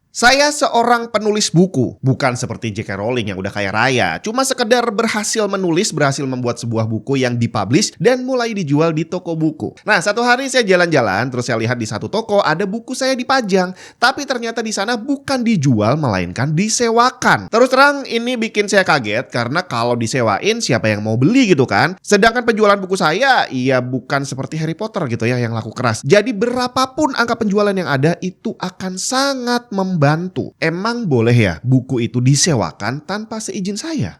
Saya seorang penulis buku, bukan seperti J.K. Rowling yang udah kaya raya. Cuma sekedar berhasil menulis, berhasil membuat sebuah buku yang dipublish dan mulai dijual di toko buku. Nah, satu hari saya jalan-jalan, terus saya lihat di satu toko ada buku saya dipajang. Tapi ternyata di sana bukan dijual, melainkan disewakan. Terus terang ini bikin saya kaget, karena kalau disewain siapa yang mau beli gitu kan? Sedangkan penjualan buku saya, ya bukan seperti Harry Potter gitu ya, yang laku keras. Jadi berapapun angka penjualan yang ada, itu akan sangat membantu. Emang boleh ya buku itu disewakan tanpa seizin saya?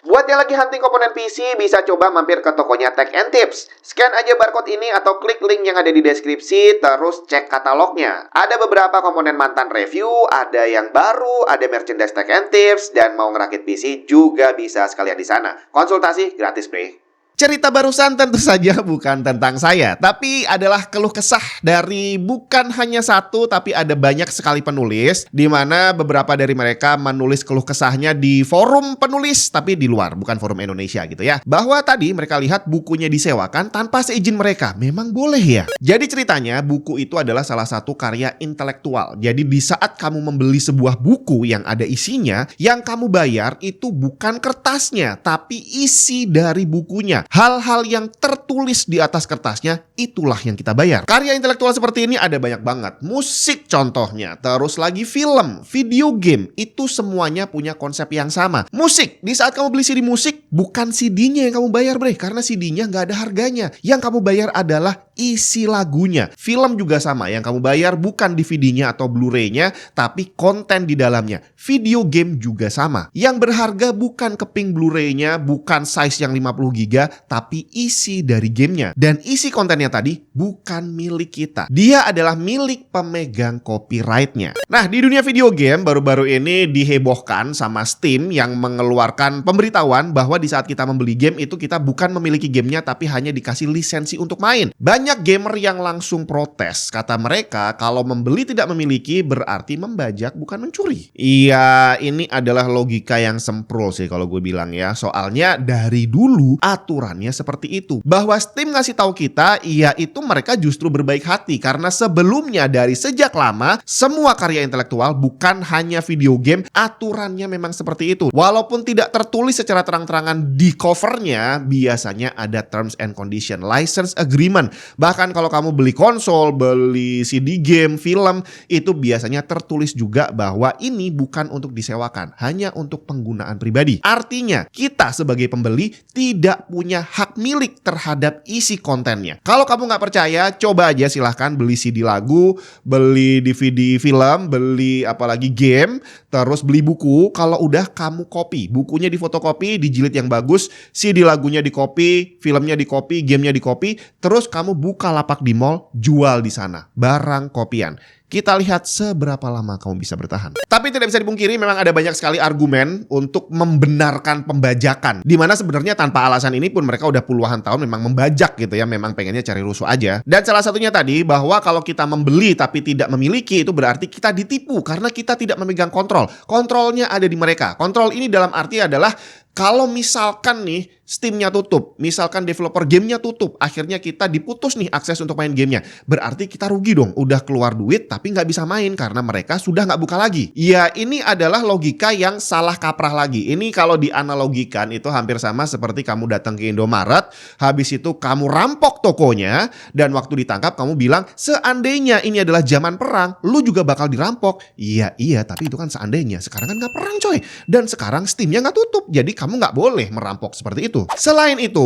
Buat yang lagi hunting komponen PC, bisa coba mampir ke tokonya Tech and Tips. Scan aja barcode ini atau klik link yang ada di deskripsi, terus cek katalognya. Ada beberapa komponen mantan review, ada yang baru, ada merchandise Tech and Tips, dan mau ngerakit PC juga bisa sekalian di sana. Konsultasi gratis, bre. Cerita barusan tentu saja bukan tentang saya, tapi adalah keluh kesah dari bukan hanya satu, tapi ada banyak sekali penulis, di mana beberapa dari mereka menulis keluh kesahnya di forum penulis, tapi di luar, bukan forum Indonesia gitu ya. Bahwa tadi mereka lihat bukunya disewakan tanpa seizin mereka. Memang boleh ya? Jadi ceritanya, buku itu adalah salah satu karya intelektual. Jadi di saat kamu membeli sebuah buku yang ada isinya, yang kamu bayar itu bukan kertasnya, tapi isi dari bukunya. Hal-hal yang tertulis di atas kertasnya, itulah yang kita bayar. Karya intelektual seperti ini ada banyak banget. Musik contohnya, terus lagi film, video game, itu semuanya punya konsep yang sama. Musik, di saat kamu beli CD musik, bukan CD-nya yang kamu bayar, bre, karena CD-nya nggak ada harganya. Yang kamu bayar adalah isi lagunya. Film juga sama, yang kamu bayar bukan DVD-nya atau Blu-ray-nya, tapi konten di dalamnya. Video game juga sama. Yang berharga bukan keping Blu-ray-nya, bukan size yang 50 GB, tapi isi dari gamenya. Dan isi kontennya tadi bukan milik kita. Dia adalah milik pemegang copyright-nya. Nah, di dunia video game baru-baru ini dihebohkan sama Steam yang mengeluarkan pemberitahuan bahwa di saat kita membeli game itu kita bukan memiliki gamenya, tapi hanya dikasih lisensi untuk main. Banyak gamer yang langsung protes. Kata mereka, kalau membeli tidak memiliki berarti membajak, bukan mencuri. Iya, ini adalah logika yang semprul sih kalau gue bilang ya. Soalnya dari dulu aturannya seperti itu. Bahwa Steam ngasih tahu kita, iya itu mereka justru berbaik hati. Karena sebelumnya dari sejak lama, semua karya intelektual bukan hanya video game, aturannya memang seperti itu. Walaupun tidak tertulis secara terang-terangan di covernya, biasanya ada terms and condition, license agreement. Bahkan kalau kamu beli konsol, beli CD game, film, itu biasanya tertulis juga bahwa ini bukan untuk disewakan, hanya untuk penggunaan pribadi. Artinya, kita sebagai pembeli tidak punya hak milik terhadap isi kontennya. Kalau kamu nggak percaya, coba aja silahkan beli CD lagu, beli DVD film, beli apalagi game, terus beli buku. Kalau udah kamu copy, bukunya difotokopi, dijilid yang bagus, CD lagunya di copy, filmnya di copy, gamenya di copy, terus kamu buka lapak di mall, jual di sana, barang kopian. Kita lihat seberapa lama kamu bisa bertahan. Tapi tidak bisa dipungkiri memang ada banyak sekali argumen untuk membenarkan pembajakan. Dimana sebenarnya tanpa alasan ini pun mereka udah puluhan tahun memang membajak gitu ya. Memang pengennya cari rusuh aja. Dan salah satunya tadi bahwa kalau kita membeli tapi tidak memiliki, itu berarti kita ditipu. Karena kita tidak memegang kontrol. Kontrolnya ada di mereka. Kontrol ini dalam arti adalah kalau misalkan nih Steam-nya tutup, misalkan developer gamenya tutup, akhirnya kita diputus nih akses untuk main gamenya. Berarti kita rugi dong, udah keluar duit tapi nggak bisa main karena mereka sudah nggak buka lagi. Ya ini adalah logika yang salah kaprah lagi. Ini kalau dianalogikan itu hampir sama seperti kamu datang ke Indomaret, habis itu kamu rampok tokonya, dan waktu ditangkap kamu bilang, seandainya ini adalah zaman perang, lu juga bakal dirampok. Iya, tapi itu kan seandainya. Sekarang kan nggak perang coy. Dan sekarang Steam-nya nggak tutup, jadi kamu nggak boleh merampok seperti itu. Selain itu,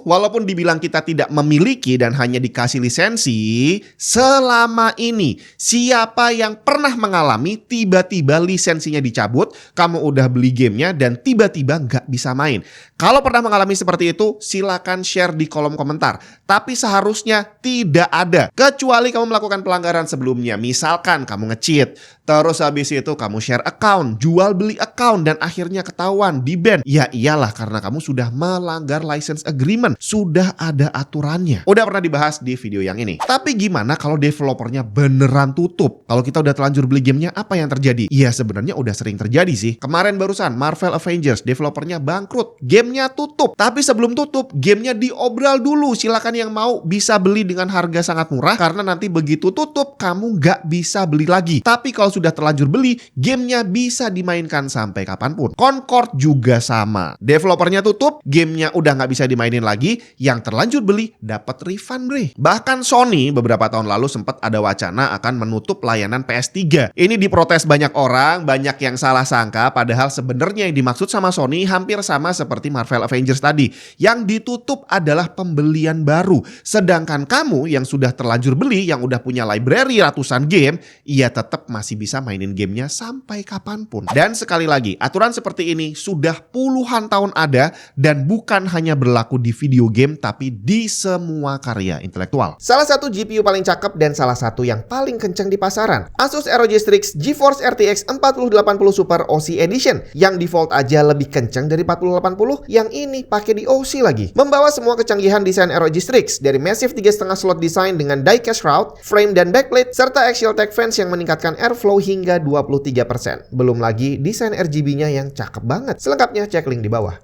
walaupun dibilang kita tidak memiliki dan hanya dikasih lisensi, selama ini siapa yang pernah mengalami tiba-tiba lisensinya dicabut, kamu udah beli gamenya dan tiba-tiba nggak bisa main? Kalau pernah mengalami seperti itu, silakan share di kolom komentar. Tapi seharusnya tidak ada, kecuali kamu melakukan pelanggaran sebelumnya. Misalkan kamu nge-cheat, terus habis itu kamu share account, jual beli account, dan akhirnya ketahuan, di-ban. Ya iyalah, karena kamu sudah melanggar license agreement. Sudah ada aturannya. Udah pernah dibahas di video yang ini. Tapi gimana kalau developernya beneran tutup? Kalau kita udah telanjur beli gamenya, apa yang terjadi? Ya sebenarnya udah sering terjadi sih. Kemarin barusan Marvel Avengers, developernya bangkrut. Gamenya tutup. Tapi sebelum tutup, gamenya diobral dulu. Silakan yang mau bisa beli dengan harga sangat murah. Karena nanti begitu tutup, kamu nggak bisa beli lagi. Tapi kalau sudah terlanjur beli, gamenya bisa dimainkan sampai kapanpun. Concord juga sama. Developernya tutup, gamenya udah nggak bisa dimainin lagi. Yang terlanjur beli dapat refund, bre. Bahkan Sony beberapa tahun lalu sempat ada wacana akan menutup layanan PS3. Ini diprotes banyak orang, banyak yang salah sangka. Padahal sebenarnya yang dimaksud sama Sony hampir sama seperti Marvel Avengers tadi. Yang ditutup adalah pembelian baru. Sedangkan kamu yang sudah terlanjur beli, yang udah punya library ratusan game, ia tetap masih bisa mainin gamenya sampai kapanpun. Dan sekali lagi, aturan seperti ini sudah puluhan tahun ada dan bukan hanya berlaku di video game tapi di semua karya intelektual. Salah satu GPU paling cakep dan salah satu yang paling kenceng di pasaran, Asus ROG Strix GeForce RTX 4080 Super OC Edition yang default aja lebih kenceng dari 4080, yang ini pakai di OC lagi. Membawa semua kecanggihan desain ROG Strix dari massive 3,5 slot design dengan die-cast shroud, frame dan backplate, serta axial tech fans yang meningkatkan airflow hingga 23%. Belum lagi desain RGB-nya yang cakep banget. Selengkapnya cek link di bawah.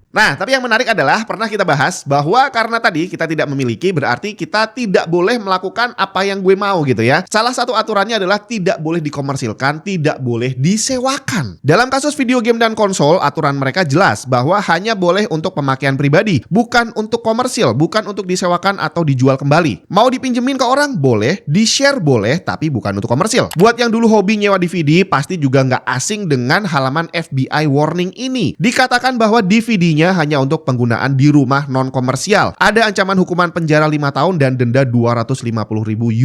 Nah, tapi yang menarik adalah pernah kita bahas bahwa karena tadi kita tidak memiliki berarti kita tidak boleh melakukan apa yang gue mau gitu ya. Salah satu aturannya adalah tidak boleh dikomersilkan, tidak boleh disewakan. Dalam kasus video game dan konsol, aturan mereka jelas bahwa hanya boleh untuk pemakaian pribadi, bukan untuk komersil, bukan untuk disewakan atau dijual kembali. Mau dipinjemin ke orang boleh, di-share boleh, tapi bukan untuk komersil. Buat yang dulu hobi nyewa DVD, pasti juga nggak asing dengan halaman FBI warning ini. Dikatakan bahwa DVD-nya hanya untuk penggunaan di rumah non-komersial. Ada ancaman hukuman penjara 5 tahun dan denda 250.000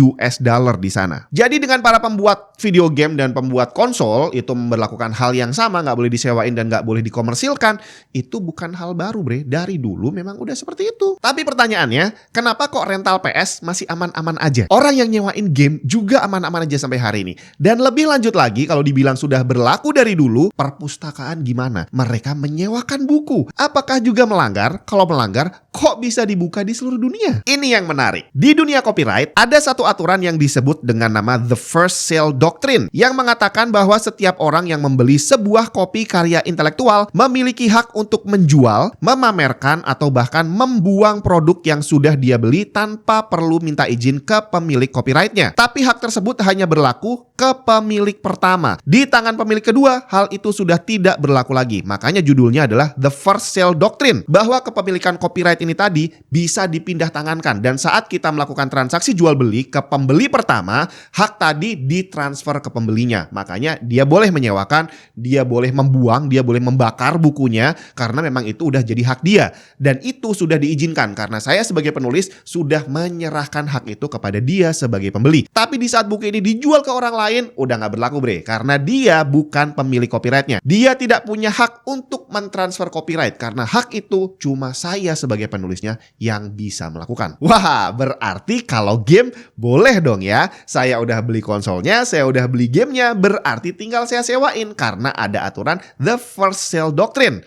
US dollar di sana. Jadi dengan para pembuat video game dan pembuat konsol itu memberlakukan hal yang sama, nggak boleh disewain dan nggak boleh dikomersilkan, itu bukan hal baru, bre. Dari dulu memang udah seperti itu. Tapi pertanyaannya, kenapa kok rental PS masih aman-aman aja? Orang yang nyewain game juga aman-aman aja sampai hari ini. Dan lebih lanjut lagi, kalau dibilang sudah berlaku dari dulu, perpustakaan gimana? Mereka menyewakan buku. Apakah juga melanggar? Kalau melanggar, kok bisa dibuka di seluruh dunia? Ini yang menarik. Di dunia copyright, ada satu aturan yang disebut dengan nama The First Sale Doctrine, yang mengatakan bahwa setiap orang yang membeli sebuah kopi karya intelektual memiliki hak untuk menjual, memamerkan, atau bahkan membuang produk yang sudah dia beli tanpa perlu minta izin ke pemilik copyrightnya. Tapi hak tersebut hanya berlaku ke pemilik pertama. Di tangan pemilik kedua, hal itu sudah tidak berlaku lagi. Makanya judulnya adalah The First Sale Doctrine, bahwa kepemilikan copyright ini tadi bisa dipindah tangankan, dan saat kita melakukan transaksi jual beli ke pembeli pertama, hak tadi ditransfer ke pembelinya. Makanya dia boleh menyewakan, dia boleh membuang, dia boleh membakar bukunya karena memang itu udah jadi hak dia, dan itu sudah diizinkan karena saya sebagai penulis sudah menyerahkan hak itu kepada dia sebagai pembeli. Tapi di saat buku ini dijual ke orang lain, udah nggak berlaku, bre, karena dia bukan pemilik copyrightnya. Dia tidak punya hak untuk mentransfer copyright karena hak itu cuma saya sebagai penulisnya yang bisa melakukan. Wah, berarti kalau game boleh dong ya. Saya udah beli konsolnya, saya udah beli gamenya, berarti tinggal saya sewain karena ada aturan The First Sale Doctrine.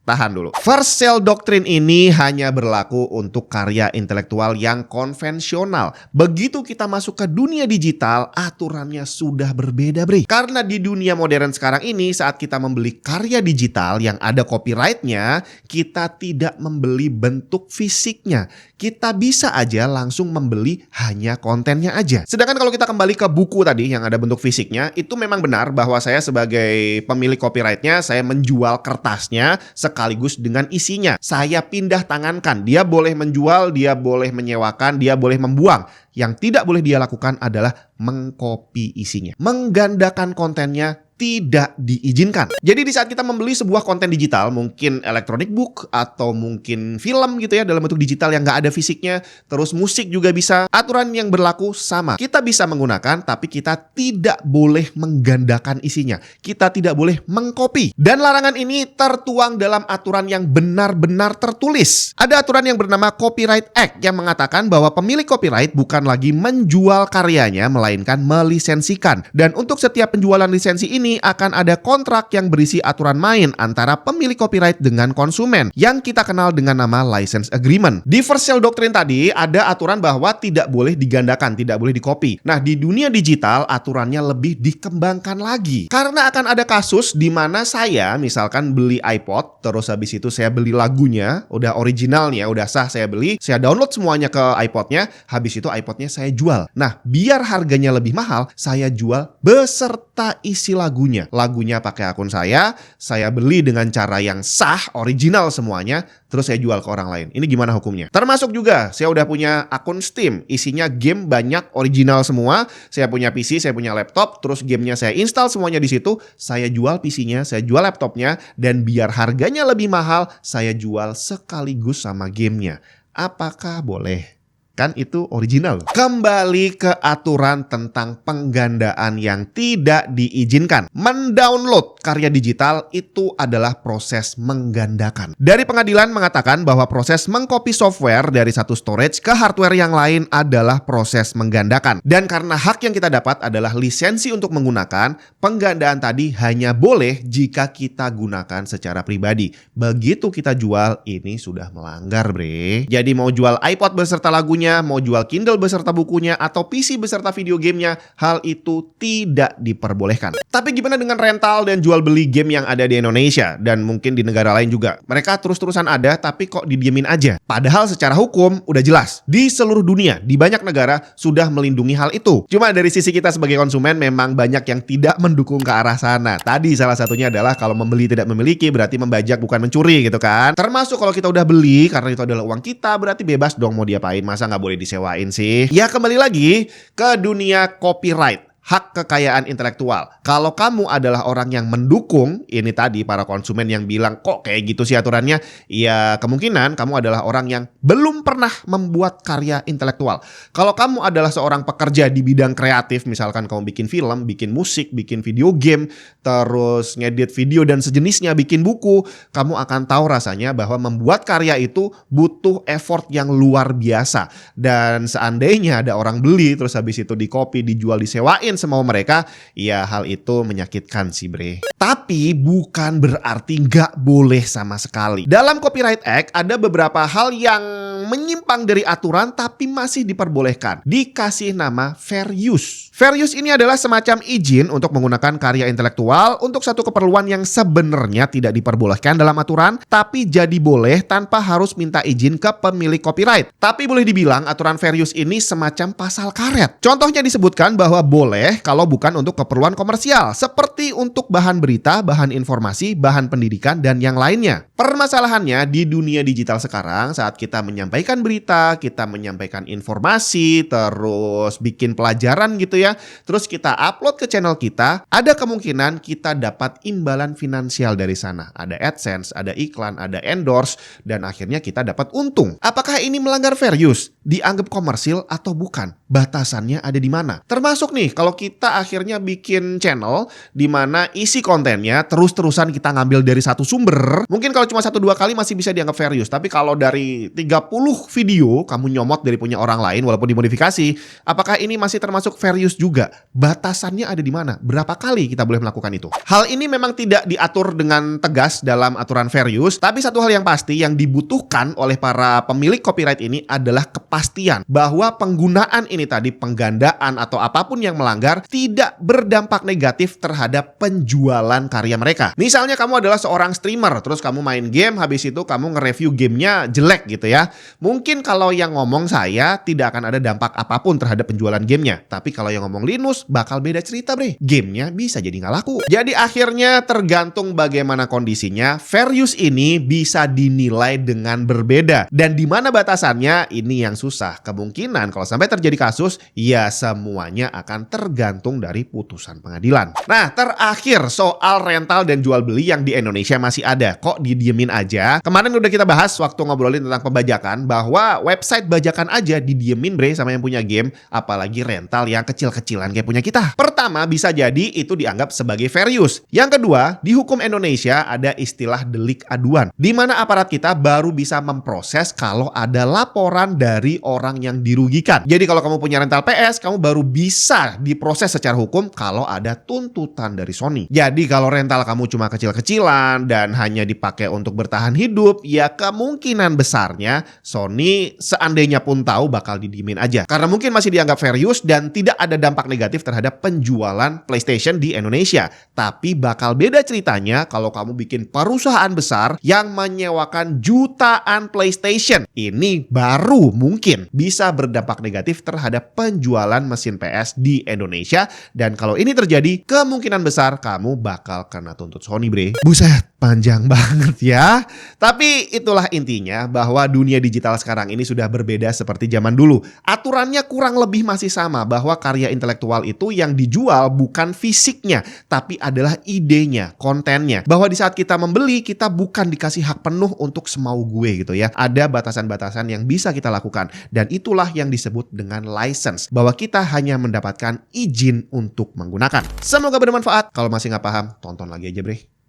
Tahan dulu. First Sale Doctrine ini hanya berlaku untuk karya intelektual yang konvensional. Begitu kita masuk ke dunia digital, aturannya sudah berbeda, bre. Karena di dunia modern sekarang ini, saat kita membeli karya digital yang ada copyrightnya, kita tidak membeli bentuk fisiknya. Kita bisa aja langsung membeli hanya kontennya aja. Sedangkan kalau kita kembali ke buku tadi yang ada bentuk fisiknya, itu memang benar bahwa saya sebagai pemilik copyrightnya, saya menjual kertasnya sekaligus dengan isinya. Saya pindah tangankan. Dia boleh menjual, dia boleh menyewakan, dia boleh membuang. Yang tidak boleh dia lakukan adalah mengcopy isinya. Menggandakan kontennya tidak diizinkan. Jadi di saat kita membeli sebuah konten digital, mungkin electronic book atau mungkin film gitu ya dalam bentuk digital yang nggak ada fisiknya, terus musik juga bisa, aturan yang berlaku sama. Kita bisa menggunakan tapi kita tidak boleh menggandakan isinya. Kita tidak boleh mengcopy. Dan larangan ini tertuang dalam aturan yang benar-benar tertulis. Ada aturan yang bernama Copyright Act yang mengatakan bahwa pemilik copyright bukan lagi menjual karyanya melainkan melisensikan. Dan untuk setiap penjualan lisensi ini ini akan ada kontrak yang berisi aturan main antara pemilik copyright dengan konsumen yang kita kenal dengan nama license agreement. Di first sale doctrine tadi ada aturan bahwa tidak boleh digandakan, tidak boleh di-copy. Nah, di dunia digital aturannya lebih dikembangkan lagi. Karena akan ada kasus di mana saya misalkan beli iPod, terus habis itu saya beli lagunya, udah originalnya, udah sah saya beli, saya download semuanya ke iPodnya, habis itu iPodnya saya jual. Nah, biar harganya lebih mahal, saya jual beserta isi lagunya. Lagunya pakai akun saya beli dengan cara yang sah, original semuanya, terus saya jual ke orang lain. Ini gimana hukumnya? Termasuk juga, saya udah punya akun Steam, isinya game banyak, original semua. Saya punya PC, saya punya laptop, terus gamenya saya install semuanya di situ. Saya jual PC-nya, saya jual laptopnya, dan biar harganya lebih mahal, saya jual sekaligus sama gamenya. Apakah boleh? Kan itu original. Kembali ke aturan tentang penggandaan yang tidak diizinkan. Mendownload karya digital itu adalah proses menggandakan. Dari pengadilan mengatakan bahwa proses mengcopy software dari satu storage ke hardware yang lain adalah proses menggandakan. Dan karena hak yang kita dapat adalah lisensi untuk menggunakan, penggandaan tadi hanya boleh jika kita gunakan secara pribadi. Begitu kita jual, ini sudah melanggar, bre. Jadi mau jual iPod beserta lagunya, mau jual Kindle beserta bukunya, atau PC beserta video gamenya, hal itu tidak diperbolehkan. Tapi gimana dengan rental dan jual beli game yang ada di Indonesia dan mungkin di negara lain juga? Mereka terus-terusan ada tapi kok didiemin aja. Padahal secara hukum udah jelas, di seluruh dunia, di banyak negara sudah melindungi hal itu. Cuma dari sisi kita sebagai konsumen memang banyak yang tidak mendukung ke arah sana. Tadi salah satunya adalah kalau membeli tidak memiliki berarti membajak bukan mencuri gitu kan. Termasuk kalau kita udah beli karena itu adalah uang kita, berarti bebas dong mau diapain, masa nggak boleh disewain sih? Ya kembali lagi ke dunia copyright, hak kekayaan intelektual. Kalau kamu adalah orang yang mendukung ini tadi, para konsumen yang bilang kok kayak gitu sih aturannya, ya kemungkinan kamu adalah orang yang belum pernah membuat karya intelektual. Kalau kamu adalah seorang pekerja di bidang kreatif, misalkan kamu bikin film, bikin musik, bikin video game, terus ngedit video dan sejenisnya, bikin buku, kamu akan tahu rasanya bahwa membuat karya itu butuh effort yang luar biasa. Dan seandainya ada orang beli terus habis itu di-copy, dijual, disewain semau mereka, ya hal itu menyakitkan sih, bre. Tapi bukan berarti nggak boleh sama sekali. Dalam Copyright Act ada beberapa hal yang menyimpang dari aturan tapi masih diperbolehkan. Dikasih nama fair use. Fair use ini adalah semacam izin untuk menggunakan karya intelektual untuk satu keperluan yang sebenarnya tidak diperbolehkan dalam aturan, tapi jadi boleh tanpa harus minta izin ke pemilik copyright. Tapi boleh dibilang aturan fair use ini semacam pasal karet. Contohnya disebutkan bahwa boleh kalau bukan untuk keperluan komersial, seperti untuk bahan berita, bahan informasi, bahan pendidikan, dan yang lainnya. Permasalahannya di dunia digital sekarang, saat kita menyampaikan berita, kita menyampaikan informasi, terus bikin pelajaran gitu ya, terus kita upload ke channel kita, ada kemungkinan kita dapat imbalan finansial dari sana. Ada AdSense, ada iklan, ada endorse, dan akhirnya kita dapat untung. Apakah ini melanggar fair use? Dianggap komersil atau bukan? Batasannya ada di mana? Termasuk nih, kalau kita akhirnya bikin channel di mana isi kontennya terus-terusan kita ngambil dari satu sumber, mungkin kalau cuma 1-2 kali masih bisa dianggap fair use. Tapi kalau dari 30 video kamu nyomot dari punya orang lain walaupun dimodifikasi, apakah ini masih termasuk fair use juga? Batasannya ada di mana? Berapa kali kita boleh melakukan itu? Hal ini memang tidak diatur dengan tegas dalam aturan fair use, tapi satu hal yang pasti yang dibutuhkan oleh para pemilik copyright ini adalah kepastian bahwa penggunaan ini tadi, penggandaan atau apapun yang melanggar, tidak berdampak negatif terhadap penjualan karya mereka. Misalnya kamu adalah seorang streamer, terus kamu main game, habis itu kamu nge-review gamenya jelek gitu ya. Mungkin kalau yang ngomong saya tidak akan ada dampak apapun terhadap penjualan gamenya. Tapi kalau yang ngomong Linus bakal beda cerita, bre. Gamenya bisa jadi nggak laku. Jadi akhirnya tergantung bagaimana kondisinya, fair use ini bisa dinilai dengan berbeda. Dan di mana batasannya, ini yang susah. Kemungkinan kalau sampai terjadi kasus, ya semuanya akan tergantung dari putusan pengadilan. Nah, terakhir soal rental dan jual beli yang di Indonesia masih ada. Kok didiemin aja? Kemarin udah kita bahas waktu ngobrolin tentang pembajakan, bahwa website bajakan aja didiemin, bre, sama yang punya game, apalagi rental yang kecil-kecilan kayak punya kita. Pertama, bisa jadi itu dianggap sebagai fair use. Yang kedua, di hukum Indonesia ada istilah delik aduan, di mana aparat kita baru bisa memproses kalau ada laporan dari dari orang yang dirugikan. Jadi kalau kamu punya rental PS, kamu baru bisa diproses secara hukum kalau ada tuntutan dari Sony. Jadi kalau rental kamu cuma kecil-kecilan dan hanya dipakai untuk bertahan hidup, ya kemungkinan besarnya Sony seandainya pun tahu bakal didiemin aja. Karena mungkin masih dianggap fair use dan tidak ada dampak negatif terhadap penjualan PlayStation di Indonesia. Tapi bakal beda ceritanya kalau kamu bikin perusahaan besar yang menyewakan jutaan PlayStation. Ini baru mungkin bisa berdampak negatif terhadap penjualan mesin PS di Indonesia. Dan kalau ini terjadi, kemungkinan besar kamu bakal kena tuntut Sony, bre. Buset, panjang banget ya. Tapi itulah intinya bahwa dunia digital sekarang ini sudah berbeda seperti zaman dulu. Aturannya kurang lebih masih sama, bahwa karya intelektual itu yang dijual bukan fisiknya, tapi adalah idenya, kontennya. Bahwa di saat kita membeli, kita bukan dikasih hak penuh untuk semau gue gitu ya. Ada batasan-batasan yang bisa kita lakukan. Dan itulah yang disebut dengan license. Bahwa kita hanya mendapatkan izin untuk menggunakan. Semoga bermanfaat. Kalau masih nggak paham, tonton lagi aja, bre.